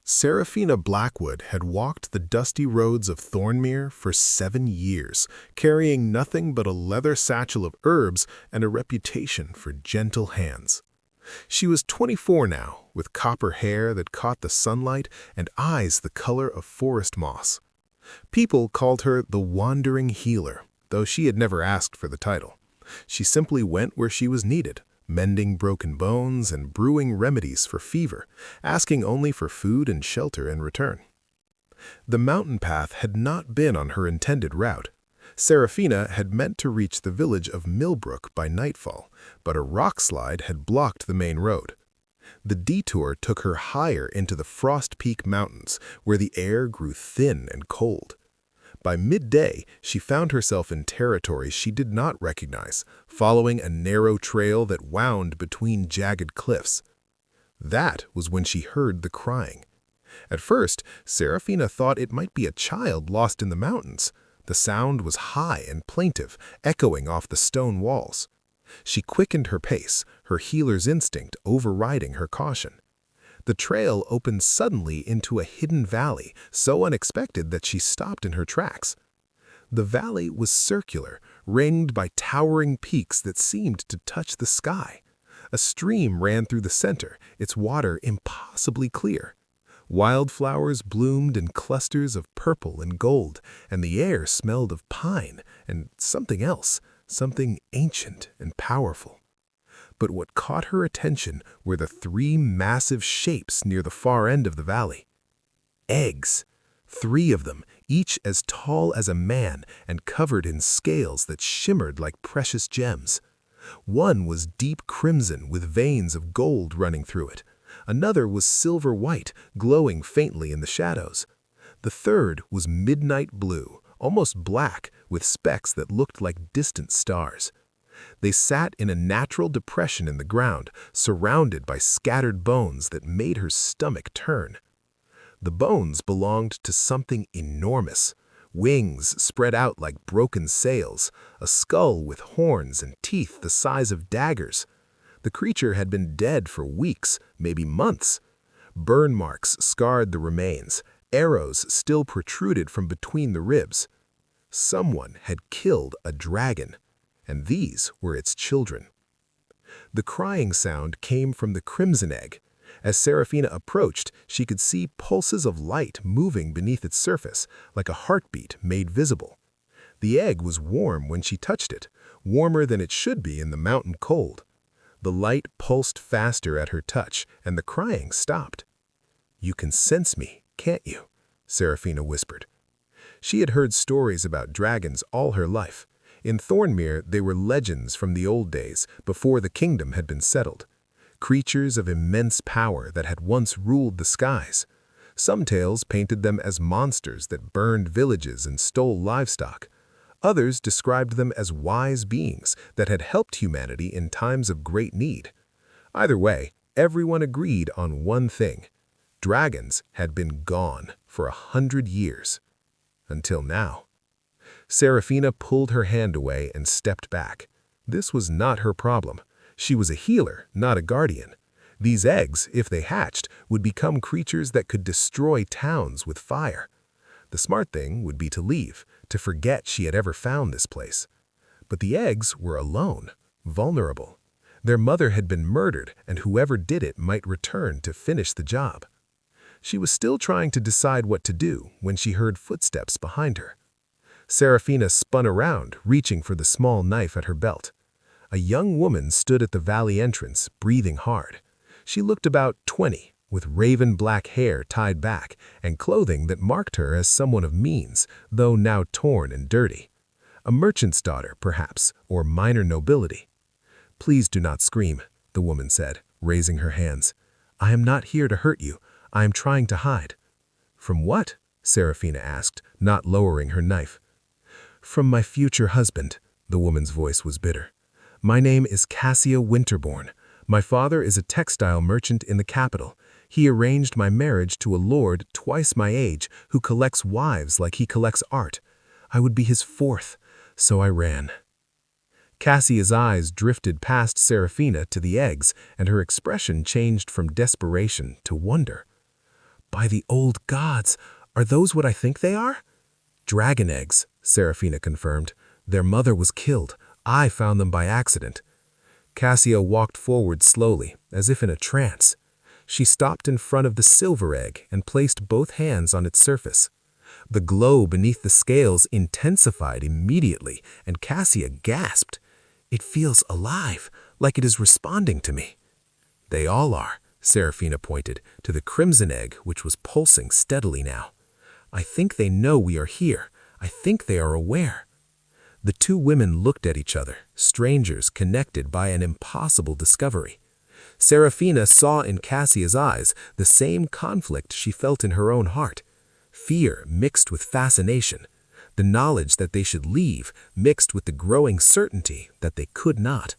Seraphina Blackwood had walked the dusty roads of Thornmere for 7 years, carrying nothing but a leather satchel of herbs and a reputation for gentle hands. She was 24 now, with copper hair that caught the sunlight and eyes the color of forest moss. People called her the Wandering Healer, though she had never asked for the title. She simply went where she was needed, mending broken bones and brewing remedies for fever, asking only for food and shelter in return. The mountain path had not been on her intended route. Seraphina had meant to reach the village of Millbrook by nightfall, but a rock slide had blocked the main road. The detour took her higher into the Frost Peak Mountains, where the air grew thin and cold. By midday, she found herself in territory she did not recognize, following a narrow trail that wound between jagged cliffs. That was when she heard the crying. At first, Seraphina thought it might be a child lost in the mountains. The sound was high and plaintive, echoing off the stone walls. She quickened her pace, her healer's instinct overriding her caution. The trail opened suddenly into a hidden valley, so unexpected that she stopped in her tracks. The valley was circular, ringed by towering peaks that seemed to touch the sky. A stream ran through the center, its water impossibly clear. Wildflowers bloomed in clusters of purple and gold, and the air smelled of pine and something else, something ancient and powerful. But what caught her attention were the 3 massive shapes near the far end of the valley. Eggs. 3 of them, each as tall as a man and covered in scales that shimmered like precious gems. One was deep crimson with veins of gold running through it. Another was silver white, glowing faintly in the shadows. The third was midnight blue, almost black, with specks that looked like distant stars. They sat in a natural depression in the ground, surrounded by scattered bones that made her stomach turn. The bones belonged to something enormous. Wings spread out like broken sails, a skull with horns and teeth the size of daggers. The creature had been dead for weeks, maybe months. Burn marks scarred the remains. Arrows still protruded from between the ribs. Someone had killed a dragon, and these were its children. The crying sound came from the crimson egg. As Seraphina approached, she could see pulses of light moving beneath its surface, like a heartbeat made visible. The egg was warm when she touched it, warmer than it should be in the mountain cold. The light pulsed faster at her touch, and the crying stopped. "You can sense me, can't you?" Seraphina whispered. She had heard stories about dragons all her life. In Thornmere, they were legends from the old days, before the kingdom had been settled. Creatures of immense power that had once ruled the skies. Some tales painted them as monsters that burned villages and stole livestock. Others described them as wise beings that had helped humanity in times of great need. Either way, everyone agreed on one thing. Dragons had been gone for 100 years. Until now. Seraphina pulled her hand away and stepped back. This was not her problem. She was a healer, not a guardian. These eggs, if they hatched, would become creatures that could destroy towns with fire. The smart thing would be to leave, to forget she had ever found this place. But the eggs were alone, vulnerable. Their mother had been murdered, and whoever did it might return to finish the job. She was still trying to decide what to do when she heard footsteps behind her. Seraphina spun around, reaching for the small knife at her belt. A young woman stood at the valley entrance, breathing hard. She looked about 20, with raven black hair tied back and clothing that marked her as someone of means, though now torn and dirty. A merchant's daughter, perhaps, or minor nobility. "Please do not scream," the woman said, raising her hands. "I am not here to hurt you. I am trying to hide." "From what?" Seraphina asked, not lowering her knife. "From my future husband," the woman's voice was bitter. "My name is Cassia Winterbourne. My father is a textile merchant in the capital. He arranged my marriage to a lord twice my age who collects wives like he collects art. I would be his 4th, so I ran." Cassia's eyes drifted past Seraphina to the eggs, and her expression changed from desperation to wonder. By the old gods, are those what I think they are? Dragon eggs, Serafina confirmed. Their mother was killed. I found them by accident. Cassia walked forward slowly, as if in a trance. She stopped in front of the silver egg and placed both hands on its surface. The glow beneath the scales intensified immediately, and Cassia gasped. It feels alive, like it is responding to me. They all are, Serafina pointed to the crimson egg, which was pulsing steadily now. I think they know we are here. I think they are aware. The two women looked at each other, strangers connected by an impossible discovery. Serafina saw in Cassia's eyes the same conflict she felt in her own heart. Fear mixed with fascination, the knowledge that they should leave mixed with the growing certainty that they could not.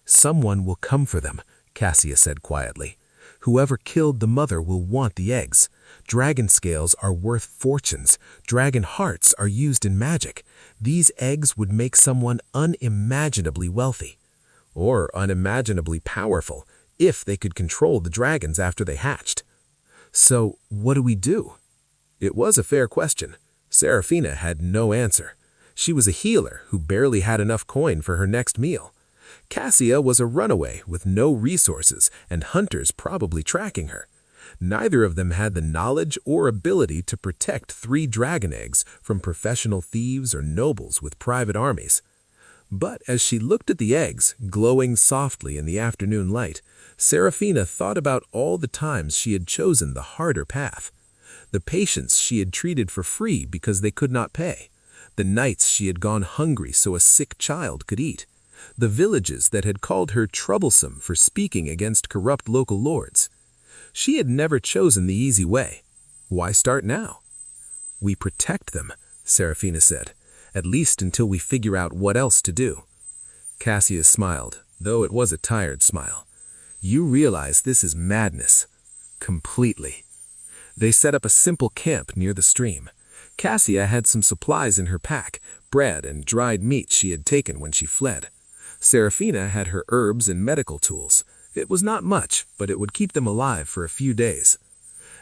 Someone will come for them, Cassia said quietly. Whoever killed the mother will want the eggs. Dragon scales are worth fortunes. Dragon hearts are used in magic. These eggs would make someone unimaginably wealthy, or unimaginably powerful, if they could control the dragons after they hatched. So, what do we do? It was a fair question. Serafina had no answer. She was a healer who barely had enough coin for her next meal. Cassia was a runaway with no resources and hunters probably tracking her. Neither of them had the knowledge or ability to protect 3 dragon eggs from professional thieves or nobles with private armies. But as she looked at the eggs, glowing softly in the afternoon light, Serafina thought about all the times she had chosen the harder path. The patients she had treated for free because they could not pay. The nights she had gone hungry so a sick child could eat. The villages that had called her troublesome for speaking against corrupt local lords. She had never chosen the easy way. Why start now? We protect them, Serafina said, at least until we figure out what else to do. Cassia smiled, though it was a tired smile. You realize this is madness. Completely. They set up a simple camp near the stream. Cassia had some supplies in her pack, bread and dried meat she had taken when she fled. Serafina had her herbs and medical tools. It was not much, but it would keep them alive for a few days.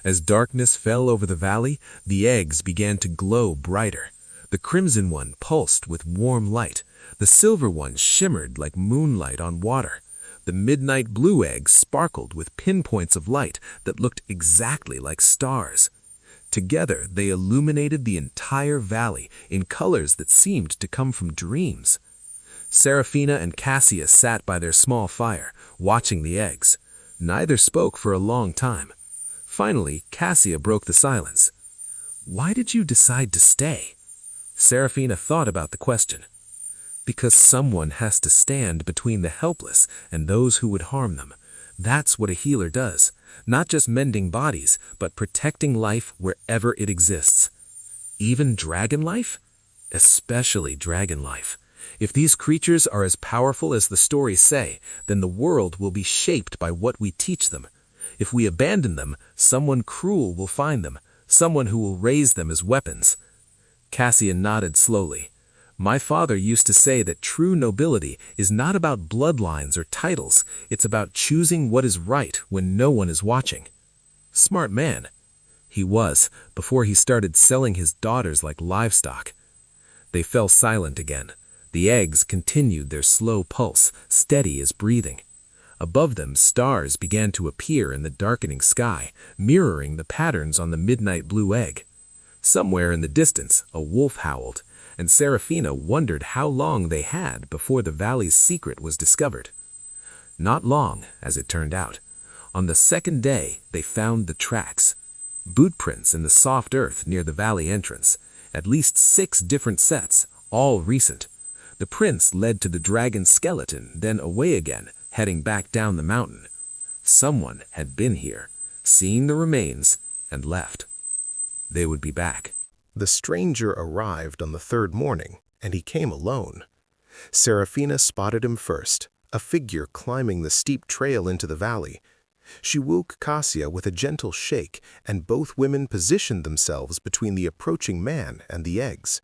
As darkness fell over the valley, the eggs began to glow brighter. The crimson one pulsed with warm light. The silver one shimmered like moonlight on water. The midnight blue egg sparkled with pinpoints of light that looked exactly like stars. Together, they illuminated the entire valley in colors that seemed to come from dreams. Serafina and Cassia sat by their small fire, watching the eggs. Neither spoke for a long time. Finally, Cassia broke the silence. Why did you decide to stay? Serafina thought about the question. Because someone has to stand between the helpless and those who would harm them. That's what a healer does. Not just mending bodies, but protecting life wherever it exists. Even dragon life? Especially dragon life. If these creatures are as powerful as the stories say, then the world will be shaped by what we teach them. If we abandon them, someone cruel will find them, someone who will raise them as weapons. Cassia nodded slowly. My father used to say that true nobility is not about bloodlines or titles, it's about choosing what is right when no one is watching. Smart man. He was, before he started selling his daughters like livestock. They fell silent again. The eggs continued their slow pulse, steady as breathing. Above them, stars began to appear in the darkening sky, mirroring the patterns on the midnight blue egg. Somewhere in the distance, a wolf howled, and Serafina wondered how long they had before the valley's secret was discovered. Not long, as it turned out. On the second day, they found the tracks. Boot prints in the soft earth near the valley entrance. At least 6 different sets, all recent. The prints led to the dragon's skeleton, then away again, heading back down the mountain. Someone had been here, seen the remains, and left. They would be back. The stranger arrived on the 3rd morning, and he came alone. Serafina spotted him first, a figure climbing the steep trail into the valley. She woke Cassia with a gentle shake, and both women positioned themselves between the approaching man and the eggs.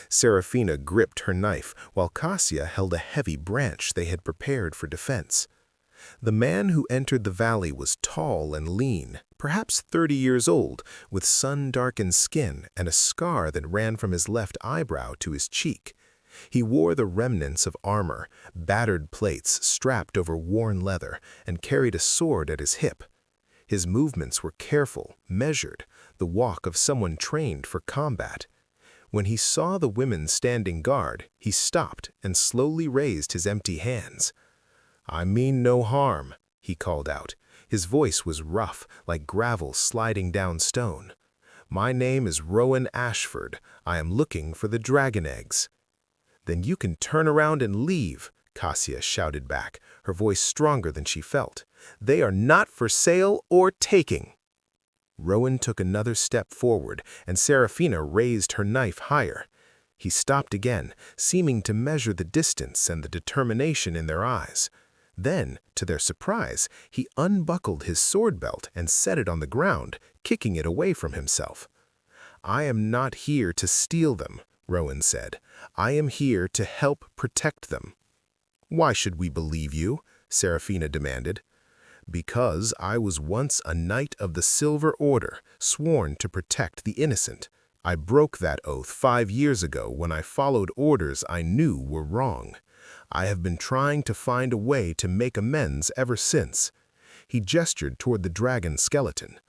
Serafina gripped her knife, while Cassia held a heavy branch they had prepared for defense. The man who entered the valley was tall and lean, perhaps 30 years old, with sun-darkened skin and a scar that ran from his left eyebrow to his cheek. He wore the remnants of armor, battered plates strapped over worn leather, and carried a sword at his hip. His movements were careful, measured, the walk of someone trained for combat. When he saw the women standing guard, he stopped and slowly raised his empty hands. "I mean no harm," he called out. His voice was rough, like gravel sliding down stone. "My name is Rowan Ashford. I am looking for the dragon eggs." "Then you can turn around and leave," Cassia shouted back, her voice stronger than she felt. "They are not for sale or taking." Rowan took another step forward, and Serafina raised her knife higher. He stopped again, seeming to measure the distance and the determination in their eyes. Then, to their surprise, he unbuckled his sword belt and set it on the ground, kicking it away from himself. "I am not here to steal them," Rowan said. "I am here to help protect them." "Why should we believe you?" Serafina demanded. "Because I was once a knight of the Silver Order, sworn to protect the innocent. I broke that oath 5 years ago when I followed orders I knew were wrong. I have been trying to find a way to make amends ever since." He gestured toward the dragon skeleton.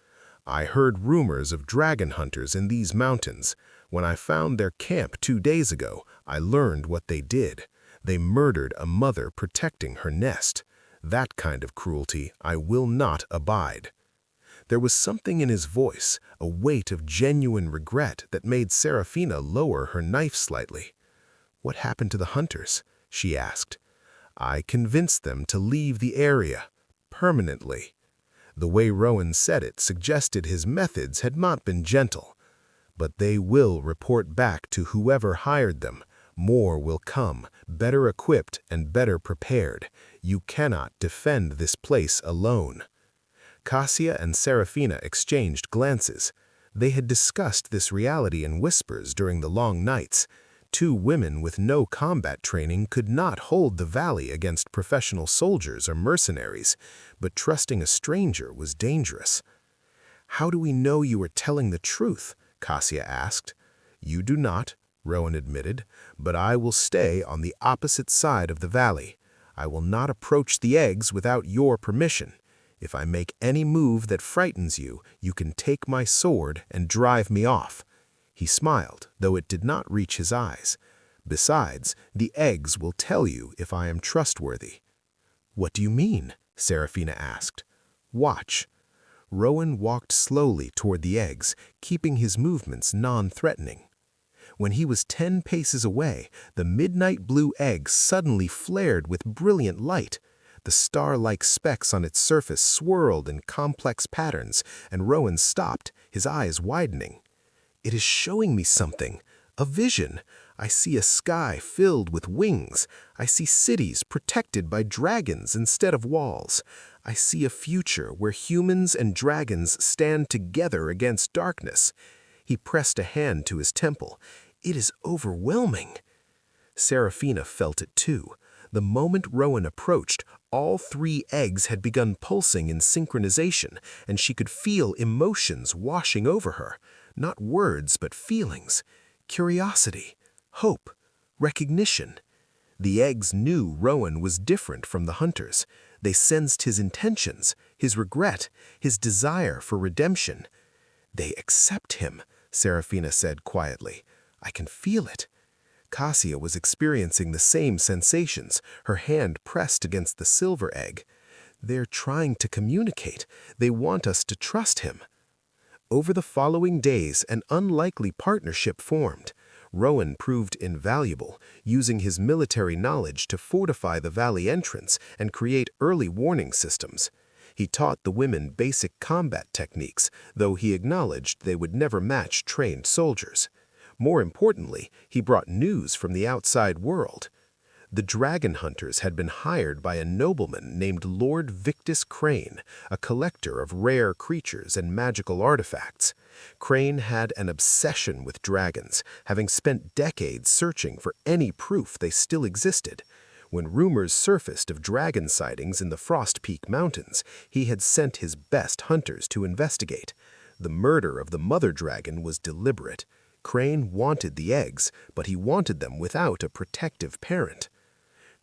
"I heard rumors of dragon hunters in these mountains. When I found their camp 2 days ago, I learned what they did. They murdered a mother protecting her nest. That kind of cruelty I will not abide." There was something in his voice, a weight of genuine regret that made Serafina lower her knife slightly. "What happened to the hunters?" she asked. "I convinced them to leave the area, permanently." The way Rowan said it suggested his methods had not been gentle. "But they will report back to whoever hired them. More will come, better equipped and better prepared. You cannot defend this place alone." Cassia and Serafina exchanged glances. They had discussed this reality in whispers during the long nights. 2 women with no combat training could not hold the valley against professional soldiers or mercenaries, but trusting a stranger was dangerous. "How do we know you are telling the truth?" Cassia asked. "You do not," Rowan admitted, "but I will stay on the opposite side of the valley. I will not approach the eggs without your permission. If I make any move that frightens you, you can take my sword and drive me off." He smiled, though it did not reach his eyes. "Besides, the eggs will tell you if I am trustworthy." "What do you mean?" Serafina asked. "Watch." Rowan walked slowly toward the eggs, keeping his movements non-threatening. When he was 10 paces away, the midnight blue egg suddenly flared with brilliant light. The star-like specks on its surface swirled in complex patterns, and Rowan stopped, his eyes widening. "It is showing me something, a vision. I see a sky filled with wings. I see cities protected by dragons instead of walls. I see a future where humans and dragons stand together against darkness." He pressed a hand to his temple. "It is overwhelming." Serafina felt it too. The moment Rowan approached, all 3 eggs had begun pulsing in synchronization, and she could feel emotions washing over her. Not words, but feelings. Curiosity, hope, recognition. The eggs knew Rowan was different from the hunters. They sensed his intentions, his regret, his desire for redemption. "They accept him," Serafina said quietly. "I can feel it." Cassia was experiencing the same sensations, her hand pressed against the silver egg. "They're trying to communicate. They want us to trust him." Over the following days, an unlikely partnership formed. Rowan proved invaluable, using his military knowledge to fortify the valley entrance and create early warning systems. He taught the women basic combat techniques, though he acknowledged they would never match trained soldiers. More importantly, he brought news from the outside world. The dragon hunters had been hired by a nobleman named Lord Victus Crane, a collector of rare creatures and magical artifacts. Crane had an obsession with dragons, having spent decades searching for any proof they still existed. When rumors surfaced of dragon sightings in the Frost Peak Mountains, he had sent his best hunters to investigate. The murder of the mother dragon was deliberate. Crane wanted the eggs, but he wanted them without a protective parent.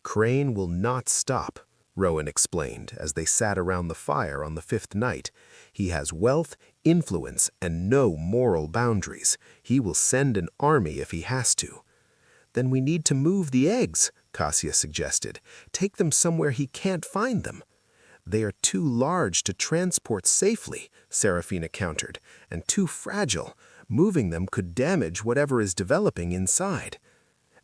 "Crane will not stop," Rowan explained as they sat around the fire on the 5th night. "He has wealth, influence, and no moral boundaries. He will send an army if he has to." "Then we need to move the eggs," Cassia suggested. "Take them somewhere he can't find them." "They are too large to transport safely," Serafina countered, "and too fragile. Moving them could damage whatever is developing inside."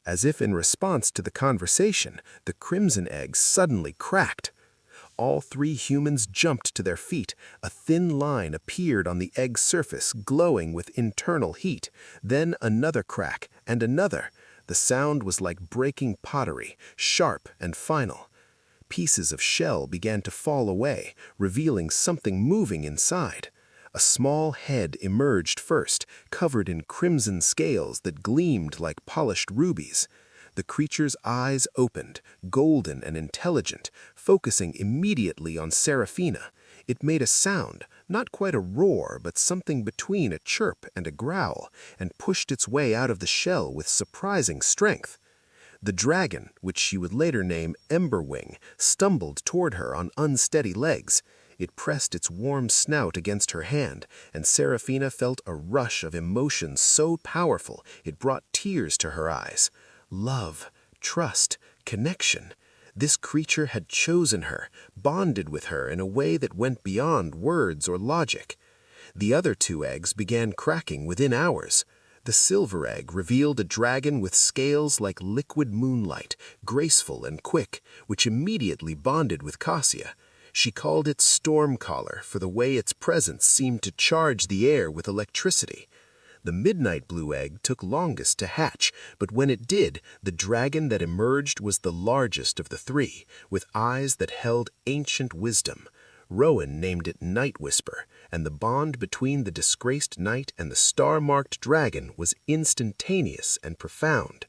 As if in response to the conversation, the crimson eggs suddenly cracked. All 3 humans jumped to their feet. A thin line appeared on the egg's surface, glowing with internal heat. Then another crack, and another. The sound was like breaking pottery, sharp and final. Pieces of shell began to fall away, revealing something moving inside. A small head emerged first, covered in crimson scales that gleamed like polished rubies. The creature's eyes opened, golden and intelligent, focusing immediately on Serafina. It made a sound, not quite a roar, but something between a chirp and a growl, and pushed its way out of the shell with surprising strength. The dragon, which she would later name Emberwing, stumbled toward her on unsteady legs. It pressed its warm snout against her hand, and Serafina felt a rush of emotion so powerful it brought tears to her eyes. Love, trust, connection. This creature had chosen her, bonded with her in a way that went beyond words or logic. The other 2 eggs began cracking within hours. The silver egg revealed a dragon with scales like liquid moonlight, graceful and quick, which immediately bonded with Cassia. She called it Stormcaller for the way its presence seemed to charge the air with electricity. The midnight blue egg took longest to hatch, but when it did, the dragon that emerged was the largest of the 3, with eyes that held ancient wisdom. Rowan named it Night Whisper, and the bond between the disgraced knight and the star-marked dragon was instantaneous and profound.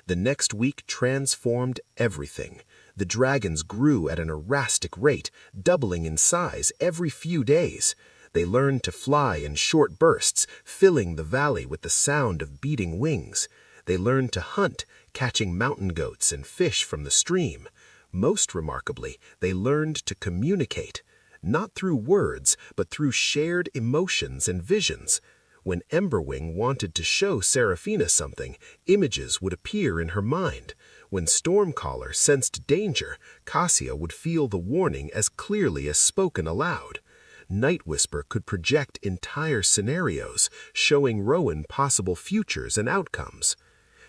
The next week transformed everything. The dragons grew at an erratic rate, doubling in size every few days. They learned to fly in short bursts, filling the valley with the sound of beating wings. They learned to hunt, catching mountain goats and fish from the stream. Most remarkably, they learned to communicate, not through words, but through shared emotions and visions. When Emberwing wanted to show Serafina something, images would appear in her mind. When Stormcaller sensed danger, Cassia would feel the warning as clearly as spoken aloud. Night Whisper could project entire scenarios, showing Rowan possible futures and outcomes.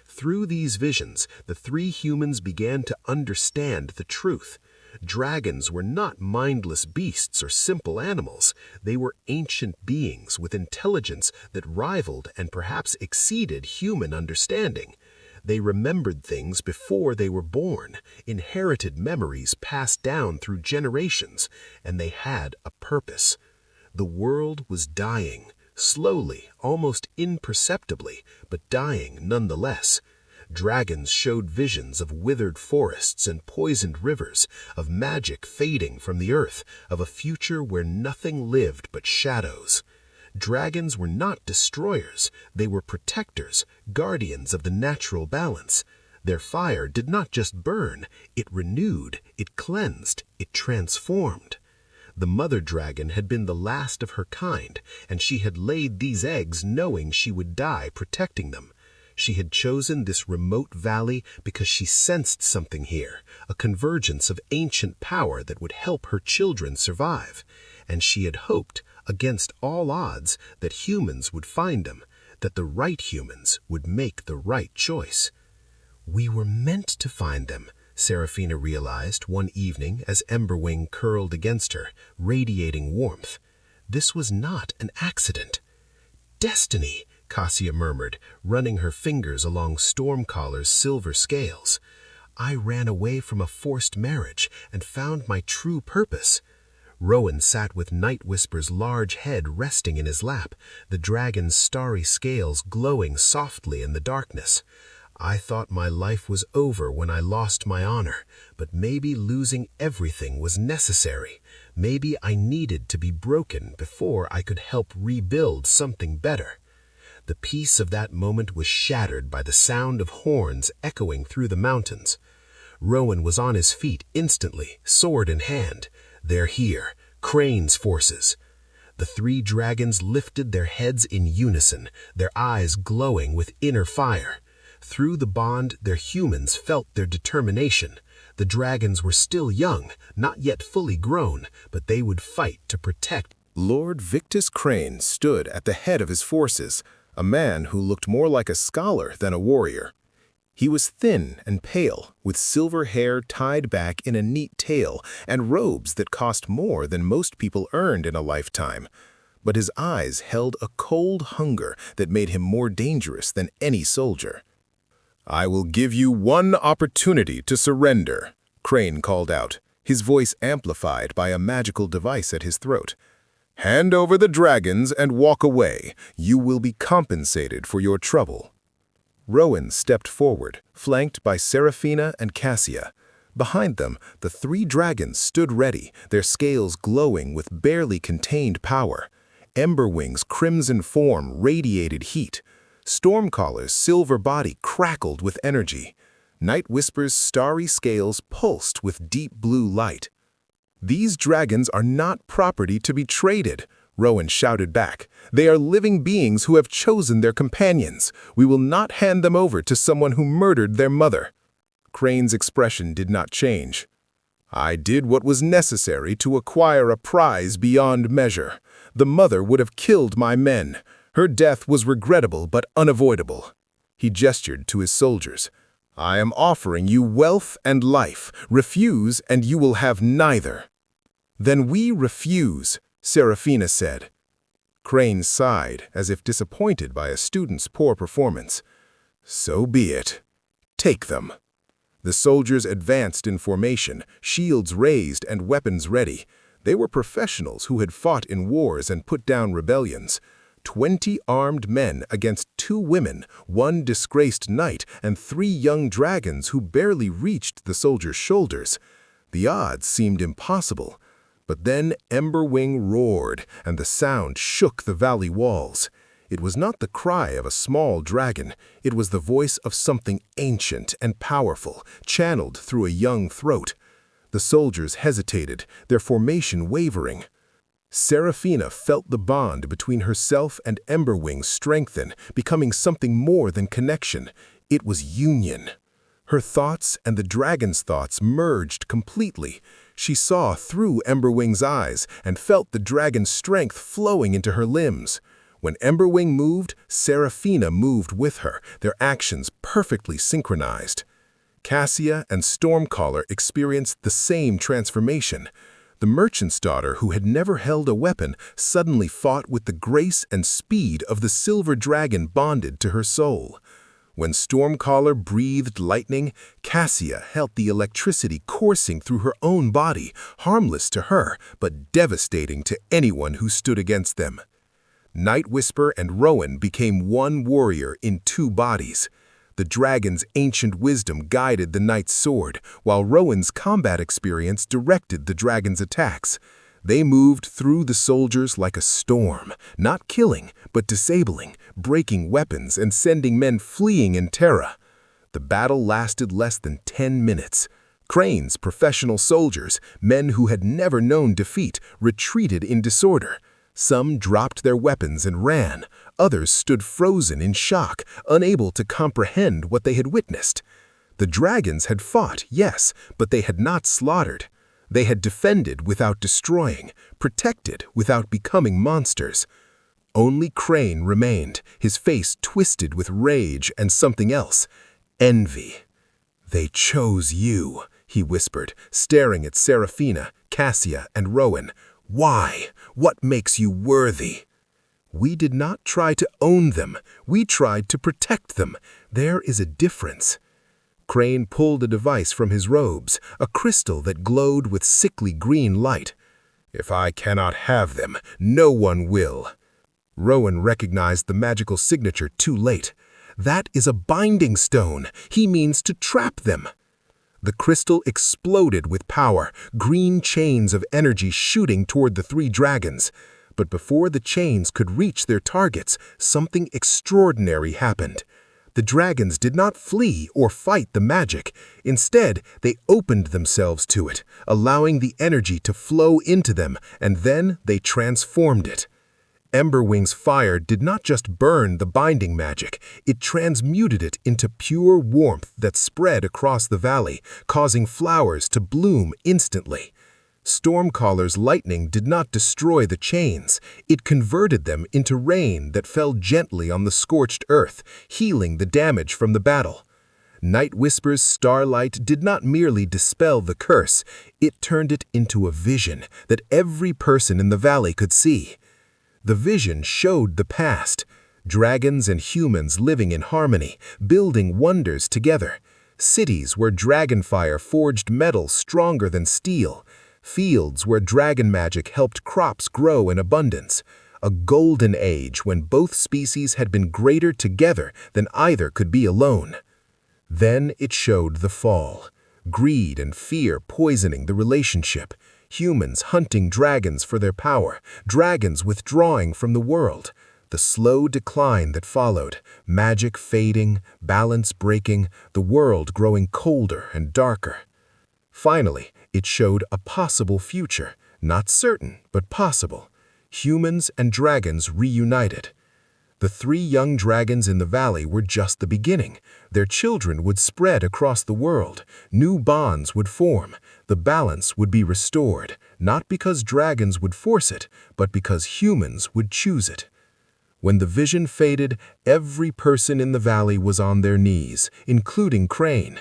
Through these visions, the 3 humans began to understand the truth. Dragons were not mindless beasts or simple animals. They were ancient beings with intelligence that rivaled and perhaps exceeded human understanding. They remembered things before they were born, inherited memories passed down through generations, and they had a purpose. The world was dying, slowly, almost imperceptibly, but dying nonetheless. Dragons showed visions of withered forests and poisoned rivers, of magic fading from the earth, of a future where nothing lived but shadows. Dragons were not destroyers, they were protectors, guardians of the natural balance. Their fire did not just burn, it renewed, it cleansed, it transformed. The mother dragon had been the last of her kind, and she had laid these eggs knowing she would die protecting them. She had chosen this remote valley because she sensed something here, a convergence of ancient power that would help her children survive. And she had hoped, against all odds, that humans would find them, that the right humans would make the right choice. "We were meant to find them," Serafina realized one evening as Emberwing curled against her, radiating warmth. This was not an accident. "Destiny," Cassia murmured, running her fingers along Stormcaller's silver scales. "I ran away from a forced marriage and found my true purpose." Rowan sat with Night Whisper's large head resting in his lap, the dragon's starry scales glowing softly in the darkness. I thought my life was over when I lost my honor, but maybe losing everything was necessary. Maybe I needed to be broken before I could help rebuild something better. The peace of that moment was shattered by the sound of horns echoing through the mountains. Rowan was on his feet instantly, sword in hand. They're here, Crane's forces. The three dragons lifted their heads in unison, their eyes glowing with inner fire. Through the bond, their humans felt their determination. The dragons were still young, not yet fully grown, but they would fight to protect. Lord Victus Crane stood at the head of his forces, a man who looked more like a scholar than a warrior. He was thin and pale, with silver hair tied back in a neat tail and robes that cost more than most people earned in a lifetime. But his eyes held a cold hunger that made him more dangerous than any soldier. "I will give you one opportunity to surrender," Crane called out, his voice amplified by a magical device at his throat. "Hand over the dragons and walk away. You will be compensated for your trouble." Rowan stepped forward, flanked by Seraphina and Cassia. Behind them, the three dragons stood ready, their scales glowing with barely contained power. Emberwing's crimson form radiated heat. Stormcaller's silver body crackled with energy. Night Whisper's starry scales pulsed with deep blue light. "These dragons are not property to be traded," Rowan shouted back. "They are living beings who have chosen their companions. We will not hand them over to someone who murdered their mother." Crane's expression did not change. "I did what was necessary to acquire a prize beyond measure. The mother would have killed my men. Her death was regrettable but unavoidable." He gestured to his soldiers. "I am offering you wealth and life. Refuse and you will have neither." "Then we refuse," Seraphina said. Crane sighed, as if disappointed by a student's poor performance. "So be it. Take them." The soldiers advanced in formation, shields raised and weapons ready. They were professionals who had fought in wars and put down rebellions. 20 armed men against 2 women, 1 disgraced knight, and 3 young dragons who barely reached the soldiers' shoulders. The odds seemed impossible. But then Emberwing roared, and the sound shook the valley walls. It was not the cry of a small dragon. It was the voice of something ancient and powerful, channeled through a young throat. The soldiers hesitated, their formation wavering. Seraphina felt the bond between herself and Emberwing strengthen, becoming something more than connection. It was union. Her thoughts and the dragon's thoughts merged completely. She saw through Emberwing's eyes and felt the dragon's strength flowing into her limbs. When Emberwing moved, Seraphina moved with her, their actions perfectly synchronized. Cassia and Stormcaller experienced the same transformation. The merchant's daughter, who had never held a weapon, suddenly fought with the grace and speed of the silver dragon bonded to her soul. When Stormcaller breathed lightning, Cassia felt the electricity coursing through her own body, harmless to her, but devastating to anyone who stood against them. Night Whisper and Rowan became one warrior in 2 bodies. The dragon's ancient wisdom guided the knight's sword, while Rowan's combat experience directed the dragon's attacks. They moved through the soldiers like a storm, not killing, but disabling, breaking weapons and sending men fleeing in terror. The battle lasted less than 10 minutes. Crane's professional soldiers, men who had never known defeat, retreated in disorder. Some dropped their weapons and ran. Others stood frozen in shock, unable to comprehend what they had witnessed. The dragons had fought, yes, but they had not slaughtered. They had defended without destroying, protected without becoming monsters. Only Crane remained, his face twisted with rage and something else, envy. "They chose you," he whispered, staring at Seraphina, Cassia, and Rowan. "Why? What makes you worthy?" "We did not try to own them. We tried to protect them. There is a difference." Crane pulled a device from his robes, a crystal that glowed with sickly green light. "If I cannot have them, no one will." Rowan recognized the magical signature too late. That is a binding stone. He means to trap them." The crystal exploded with power, green chains of energy shooting toward the three dragons. But before the chains could reach their targets, something extraordinary happened. The dragons did not flee or fight the magic. Instead, they opened themselves to it, allowing the energy to flow into them, and then they transformed it. Emberwing's fire did not just burn the binding magic, it transmuted it into pure warmth that spread across the valley, causing flowers to bloom instantly. Stormcaller's lightning did not destroy the chains, it converted them into rain that fell gently on the scorched earth, healing the damage from the battle. Night Whisper's starlight did not merely dispel the curse, it turned it into a vision that every person in the valley could see. The vision showed the past, dragons and humans living in harmony, building wonders together, cities where dragonfire forged metal stronger than steel, fields where dragon magic helped crops grow in abundance, a golden age when both species had been greater together than either could be alone. Then it showed the fall, greed and fear poisoning the relationship, humans hunting dragons for their power, dragons withdrawing from the world, the slow decline that followed, magic fading, balance breaking, the world growing colder and darker. Finally, it showed a possible future, not certain, but possible. Humans and dragons reunited. The three young dragons in the valley were just the beginning. Their children would spread across the world. New bonds would form. The balance would be restored, not because dragons would force it, but because humans would choose it. When the vision faded, every person in the valley was on their knees, including Crane.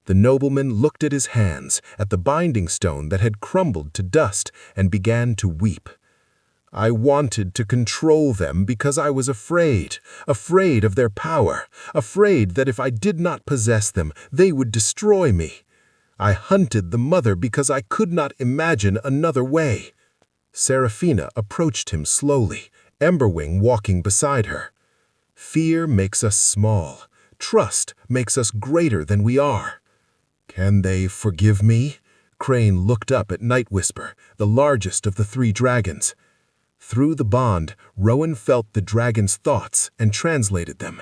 The nobleman looked at his hands, at the binding stone that had crumbled to dust, and began to weep. "I wanted to control them because I was afraid of their power, afraid that if I did not possess them, they would destroy me. I hunted the mother because I could not imagine another way." Seraphina approached him slowly, Emberwing walking beside her. "Fear makes us small. Trust makes us greater than we are." "Can they forgive me?" Crane looked up at Night Whisper, the largest of the three dragons. Through the bond, Rowan felt the dragon's thoughts and translated them.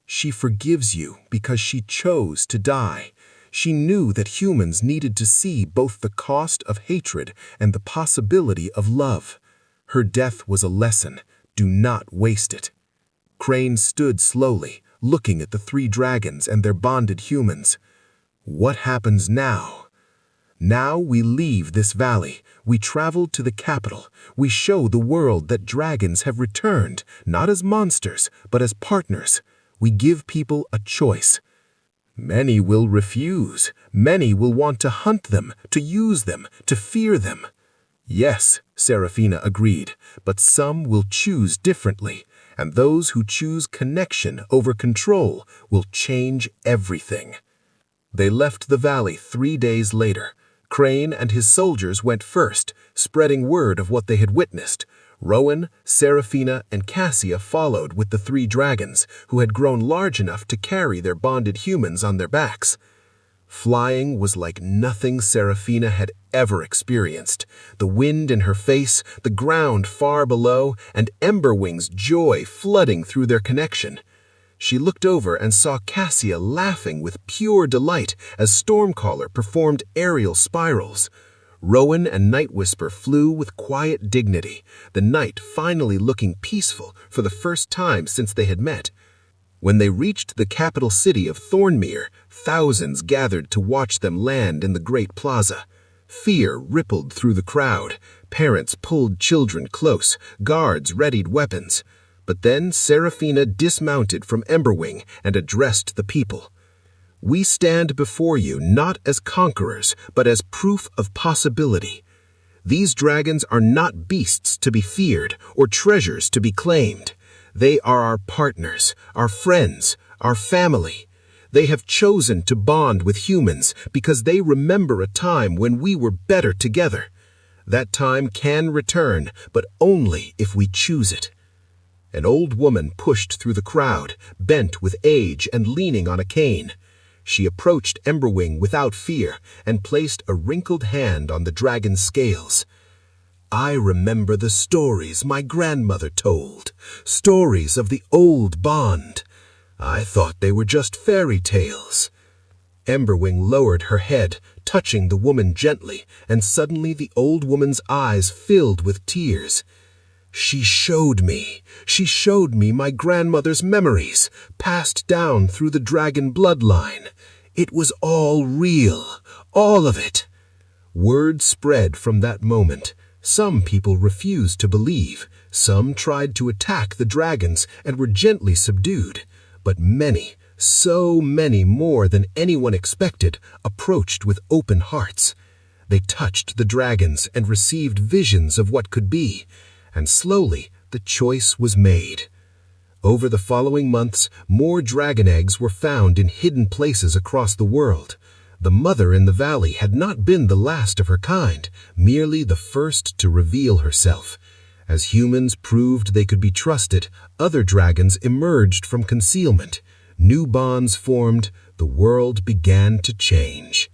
"She forgives you because she chose to die. She knew that humans needed to see both the cost of hatred and the possibility of love. Her death was a lesson. Do not waste it." Crane stood slowly, looking at the three dragons and their bonded humans. "What happens now?" "Now we leave this valley. We travel to the capital. We show the world that dragons have returned, not as monsters, but as partners. We give people a choice. Many will refuse. Many will want to hunt them, to use them, to fear them." "Yes," Seraphina agreed, "but some will choose differently, and those who choose connection over control will change everything." They left the valley 3 days later. Crane and his soldiers went first, spreading word of what they had witnessed. Rowan, Seraphina, and Cassia followed with the three dragons, who had grown large enough to carry their bonded humans on their backs. Flying was like nothing Seraphina had ever experienced. The wind in her face, the ground far below, and Emberwing's joy flooding through their connection. She looked over and saw Cassia laughing with pure delight as Stormcaller performed aerial spirals. Rowan and Night Whisper flew with quiet dignity, the night finally looking peaceful for the first time since they had met. When they reached the capital city of Thornmere, thousands gathered to watch them land in the great plaza. Fear rippled through the crowd. Parents pulled children close, guards readied weapons. But then Seraphina dismounted from Emberwing and addressed the people. "We stand before you not as conquerors, but as proof of possibility. These dragons are not beasts to be feared or treasures to be claimed. They are our partners, our friends, our family. They have chosen to bond with humans because they remember a time when we were better together. That time can return, but only if we choose it." An old woman pushed through the crowd, bent with age and leaning on a cane. She approached Emberwing without fear and placed a wrinkled hand on the dragon's scales. "I remember the stories my grandmother told, stories of the old bond. I thought they were just fairy tales." Emberwing lowered her head, touching the woman gently, and suddenly the old woman's eyes filled with tears. She showed me my grandmother's memories, passed down through the dragon bloodline. It was all real, all of it." Word spread from that moment. Some people refused to believe, some tried to attack the dragons and were gently subdued, but many, so many more than anyone expected, approached with open hearts. They touched the dragons and received visions of what could be, and slowly the choice was made. Over the following months, more dragon eggs were found in hidden places across the world. The mother in the valley had not been the last of her kind, merely the first to reveal herself. As humans proved they could be trusted, other dragons emerged from concealment. New bonds formed, the world began to change.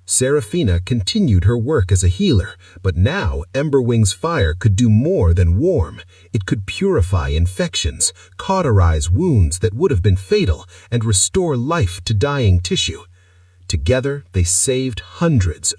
Seraphina continued her work as a healer, but now Emberwing's fire could do more than warm. It could purify infections, cauterize wounds that would have been fatal, and restore life to dying tissue. Together, they saved hundreds